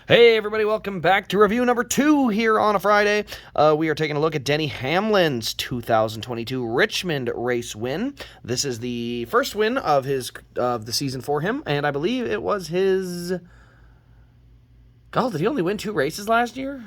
Hey everybody, welcome back to review number 2 here on a Friday. We are taking a look at Denny Hamlin's 2022 Richmond race win. This is the first win of the season for him, and I believe it was his... God, did he only win 2 races last year?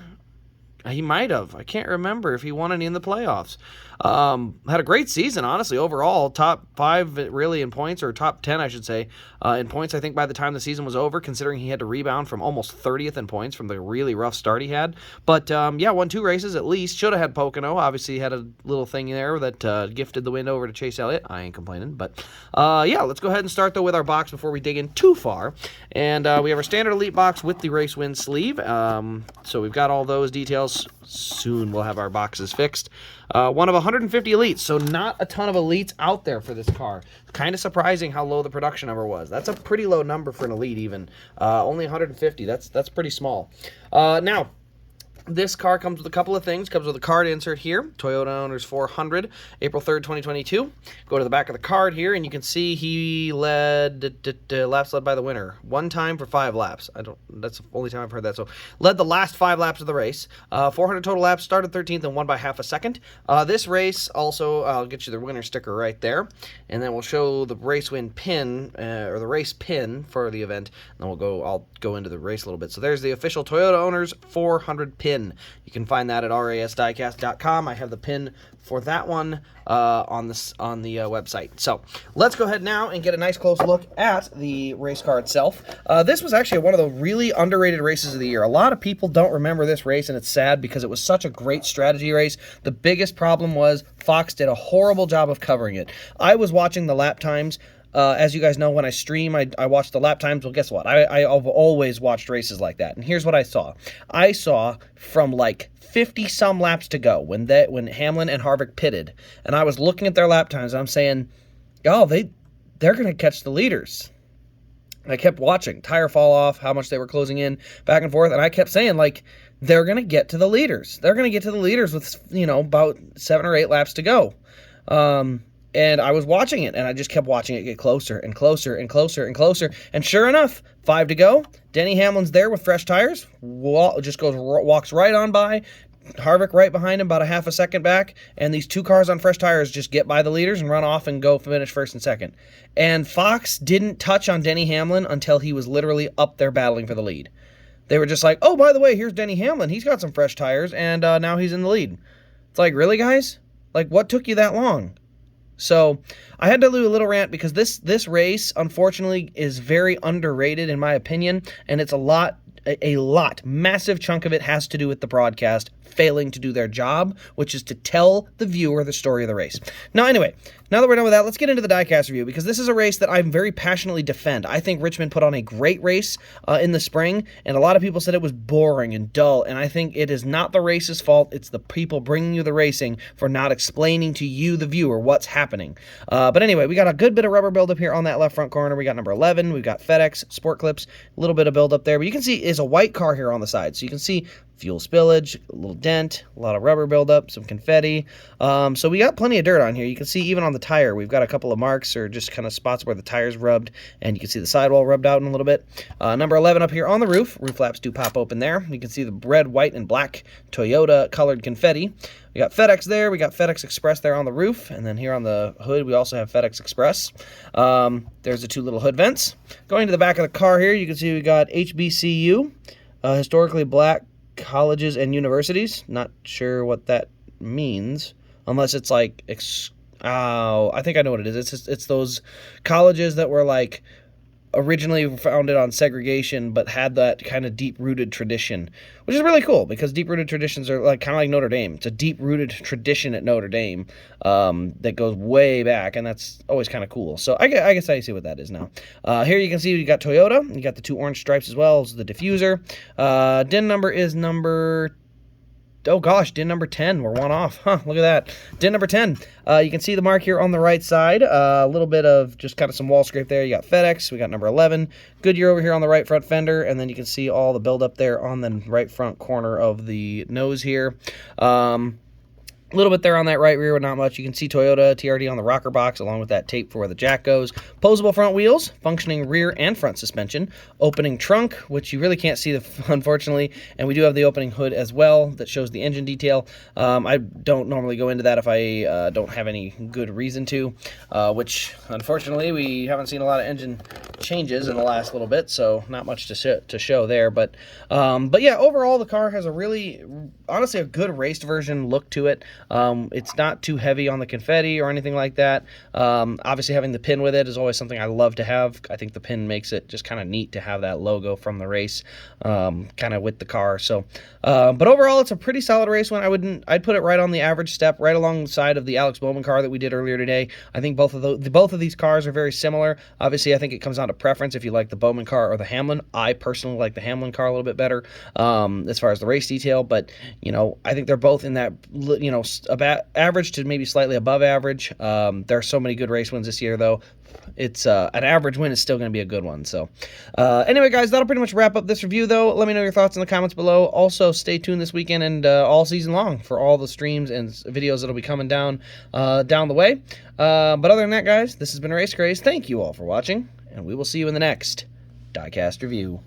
He might have. I can't remember if he won any in the playoffs. Had a great season, honestly, overall. Top 5 really in points, or top 10, I should say, in points, I think, by the time the season was over, considering he had to rebound from almost 30th in points from the really rough start he had. But, yeah, won 2 races at least. Should have had Pocono. Obviously, he had a little thing there that gifted the win over to Chase Elliott. I ain't complaining. But, yeah, let's go ahead and start, though, with our box before we dig in too far. And we have our standard elite box with the race win sleeve. So we've got all those details. Soon we'll have our boxes fixed. One of 150 elites, so not a ton of elites out there for this car. Kind of surprising how low the production number was. That's a pretty low number for an elite even. Only 150, that's pretty small. Now, this car comes with a couple of things. Comes with a card insert here, Toyota Owners 400, April 3rd, 2022. Go to the back of the card here, and you can see he led laps led by the winner. One time for 5 laps. That's the only time I've heard that. So led the last 5 laps of the race. 400 total laps, started 13th and won by half a second. This race also, I'll get you the winner sticker right there, and then we'll show the race win pin, or the race pin for the event. And then I'll go into the race a little bit. So there's the official Toyota Owners 400 pin. You can find that at rasdiecast.com. I have the pin for that one on the website. So let's go ahead now and get a nice close look at the race car itself. This was actually one of the really underrated races of the year. A lot of people don't remember this race, and it's sad because it was such a great strategy race. The biggest problem was Fox did a horrible job of covering it. I was watching the lap times. As you guys know, when I stream, I watch the lap times. Well, guess what? I've always watched races like that. And here's what I saw. I saw from like 50-some laps to go when Hamlin and Harvick pitted. And I was looking at their lap times, and I'm saying, oh, they're going to catch the leaders. And I kept watching. Tire fall off, how much they were closing in, back and forth. And I kept saying, like, they're going to get to the leaders. They're going to get to the leaders with, about 7 or 8 laps to go. And I was watching it, and I just kept watching it get closer and closer and closer and closer. And sure enough, 5 to go. Denny Hamlin's there with fresh tires. Walks right on by. Harvick right behind him, about a half a second back. And these 2 cars on fresh tires just get by the leaders and run off and go finish first and second. And Fox didn't touch on Denny Hamlin until he was literally up there battling for the lead. They were just like, oh, by the way, here's Denny Hamlin. He's got some fresh tires, and now he's in the lead. It's like, really, guys? Like, what took you that long? So I had to do a little rant because this race, unfortunately, is very underrated in my opinion, and it's a lot, massive chunk of it has to do with the broadcast failing to do their job, which is to tell the viewer the story of the race. Now, anyway, now that we're done with that, let's get into the Diecast review, because this is a race that I very passionately defend. I think Richmond put on a great race in the spring, and a lot of people said it was boring and dull, and I think it is not the race's fault. It's the people bringing you the racing for not explaining to you, the viewer, what's happening. But anyway, we got a good bit of rubber buildup here on that left front corner. We got number 11. We've got FedEx, Sport Clips, a little bit of buildup there. But you can see it's a white car here on the side, so you can see fuel spillage, a little dent, a lot of rubber buildup, some confetti. So we got plenty of dirt on here. You can see even on the tire, we've got a couple of marks or just kind of spots where the tire's rubbed, and you can see the sidewall rubbed out in a little bit. Number 11 up here on the roof. Roof flaps do pop open there. You can see the red, white, and black Toyota colored confetti. We got FedEx there. We got FedEx Express there on the roof. And then here on the hood, we also have FedEx Express. There's the 2 little hood vents. Going to the back of the car here, you can see we got HBCU, historically black colleges and universities. Not sure what that means, unless it's like, I think I know what it is. It's those colleges that were like originally founded on segregation, but had that kind of deep-rooted tradition, which is really cool because deep-rooted traditions are like kind of like Notre Dame. It's a deep-rooted tradition at Notre Dame that goes way back, and that's always kind of cool. So I guess I see what that is now. Here you can see you got Toyota. You got the 2 orange stripes as well as the diffuser. DIN number is number... Oh gosh, DIN number 10. We're 1 off. Huh, look at that. DIN number 10. You can see the mark here on the right side. A little bit of just kind of some wall scrape there. You got FedEx. We got number 11. Goodyear over here on the right front fender. And then you can see all the buildup there on the right front corner of the nose here. A little bit there on that right rear, but not much. You can see Toyota TRD on the rocker box, along with that tape for where the jack goes. Posable front wheels, functioning rear and front suspension. Opening trunk, which you really can't see, unfortunately. And we do have the opening hood as well that shows the engine detail. I don't normally go into that if I don't have any good reason to, which, unfortunately, we haven't seen a lot of engine changes in the last little bit, so not much to show there. But yeah, overall, the car has a really, honestly, a good raced version look to it. It's not too heavy on the confetti or anything like that. Obviously, having the pin with it is always something I love to have. I think the pin makes it just kind of neat to have that logo from the race kind of with the car. So, but overall, it's a pretty solid race one. I'd put it right on the average step, right alongside of the Alex Bowman car that we did earlier today. I think both of these cars are very similar. Obviously, I think it comes down to preference if you like the Bowman car or the Hamlin. I personally like the Hamlin car a little bit better as far as the race detail, but I think they're both in that about average to maybe slightly above average. There are so many good race wins this year, though. It's an average win is still going to be a good one. So anyway, guys, that'll pretty much wrap up this review, though. Let me know your thoughts in the comments below. Also, stay tuned this weekend and all season long for all the streams and videos that'll be coming down the way. But other than that, guys, this has been Race Craze. Thank you all for watching, and we will see you in the next Diecast review.